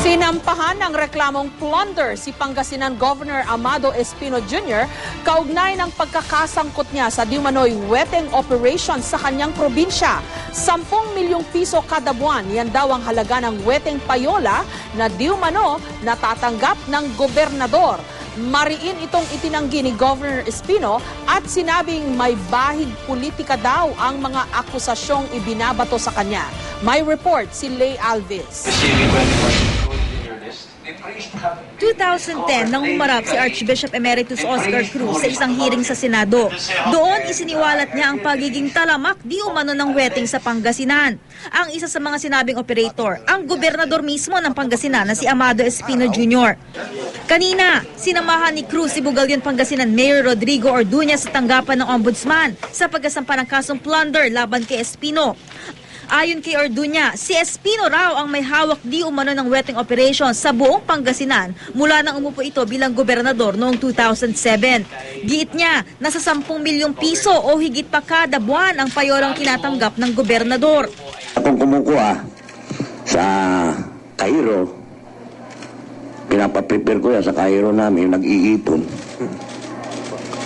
Sinampahan ng reklamong plunder si Pangasinan Governor Amado Espino Jr. kaugnay ng pagkakasangkot niya sa diumanoy weteng operation sa kanyang probinsya. 10 milyong piso kada buwan, yan daw ang halaga ng weteng payola na diumano natatanggap ng gobernador. Mariin itong itinanggi ni Governor Espino at sinabing may bahid politika daw ang mga akusasyong ibinabato sa kanya. May report si Lay Alves. 2010 nang humarap si Archbishop Emeritus Oscar Cruz sa isang hearing sa Senado. Doon isiniwalat niya ang pagiging talamak di umano ng weteng sa Pangasinan. Ang isa sa mga sinabing operator, ang gobernador mismo ng Pangasinan na si Amado Espino Jr. Kanina, sinamahan ni Cruz si Bugalyon Pangasinan Mayor Rodrigo Orduña sa tanggapan ng Ombudsman sa pagkasampa ng kasong plunder laban kay Espino. Ayon kay Orduña, si Espino raw ang may hawak di umano ng weteng operation sa buong Pangasinan mula nang umupo ito bilang gobernador noong 2007. Giit niya, nasa 10 milyong piso o higit pa kada buwan ang payolang tinatanggap ng gobernador. Akong kumukuha sa Cairo, pinapaprepare ko yan sa Cairo namin, nag-iipon.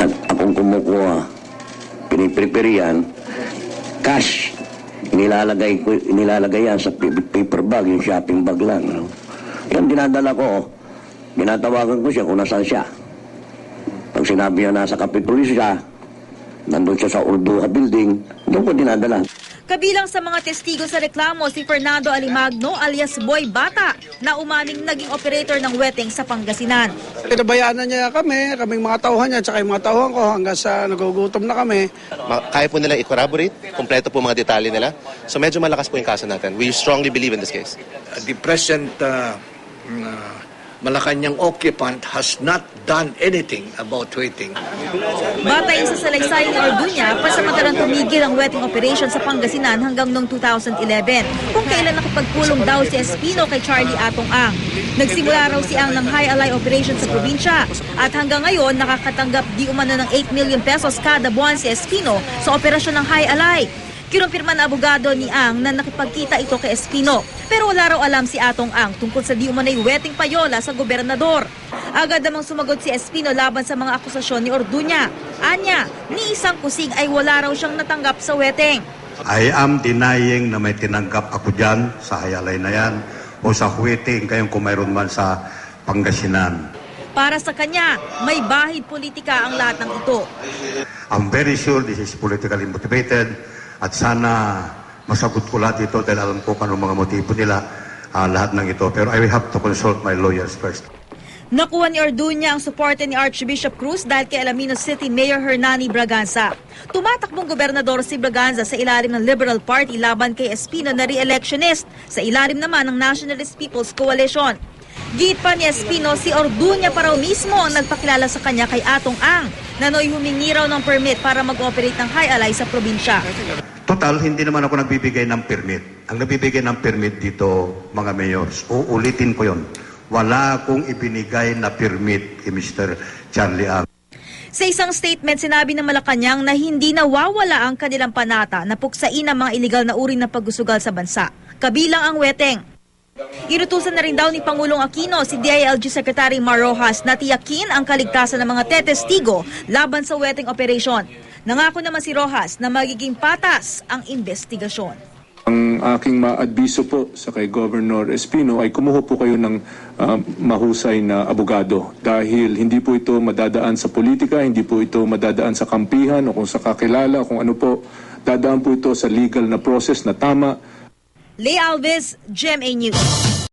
At akong kumukuha, piniprepare yan, cash. Inilalagay yan sa paper bag, yung shopping bag lang. No? Yan dinadala ko, binatawagan ko siya kung nasaan siya. Pag sinabi niya nasa Capitol siya, nandun siya sa Urduha building, doon ko dinadala. Kabilang sa mga testigo sa reklamo si Fernando Alimagno alias Boy Bata na umaming naging operator ng weteng sa Pangasinan. Pinabayaan niya kaming mga tauhan niya, tsaka yung mga tauhan ko hanggang sa nagugutom na kami. Kaya po nila i-corroborate, kompleto po mga detalye nila. So medyo malakas po yung kaso natin. We strongly believe in this case. The present Malacanang occupant has not done anything about wetting. Batay sa salaysay ni Orduña, pasamantalang tumigil ang wetting operation sa Pangasinan hanggang noong 2011, kung kailan nakipagpulong daw si Espino kay Charlie Atong Ang. Nagsimula raw si Ang ng high alay operation sa probinsya at hanggang ngayon nakakatanggap di umano ng 8 million pesos kada buwan si Espino sa operasyon ng high alay. Kinumpirma na abogado ni Ang na nakipagkita ito kay Espino. Pero wala raw alam si Atong Ang tungkol sa di umanay weteng payola sa gobernador. Agad namang sumagot si Espino laban sa mga akusasyon ni Orduña. Anya, ni isang kusig ay wala raw siyang natanggap sa weteng. I am denying na may tinanggap ako dyan sa hayalay na yan o sa weteng kayong kung mayroon man sa Pangasinan. Para sa kanya, may bahid politika ang lahat ng ito. I'm very sure this is politically motivated. At sana masagot ko lahat ito dahil alam ko kung anong mga motibo nila lahat ng ito. Pero I will have to consult my lawyers first. Nakuha ni Orduña ang suporte ni Archbishop Cruz dahil kay Alaminos City Mayor Hernani Braganza. Tumatakbong gobernador si Braganza sa ilalim ng Liberal Party laban kay Espino na re-electionist sa ilalim naman ng Nationalist People's Coalition. Giit pa ni Espino, si Orduña pa raw mismo ang nagpakilala sa kanya kay Atong Ang na no'y humingi raw ng permit para mag-operate ng high alay sa probinsya. Total, hindi naman ako nagbibigay ng permit. Ang nagbibigay ng permit dito, mga mayors, uulitin ko yon. Wala akong ibinigay na permit kay Mr. Charlie Ang. Sa isang statement, sinabi ng Malacanang na hindi nawawala ang kanilang panata na puksain ang mga iligal na uri ng pagsusugal sa bansa. Kabilang ang weteng. Inutusan na rin daw ni Pangulong Aquino si DILG Secretary Mar Rojas na tiyakin ang kaligtasan ng mga tetestigo laban sa weteng operation. Nangako naman si Rojas na magiging patas ang investigasyon. Ang aking maadbiso po sa kay Governor Espino ay kumuha po kayo ng mahusay na abogado dahil hindi po ito madadaan sa politika, hindi po ito madadaan sa kampihan o kung sa kakilala o kung ano po. Dadaan po ito sa legal na process na tama. Lay Alves, GMA News.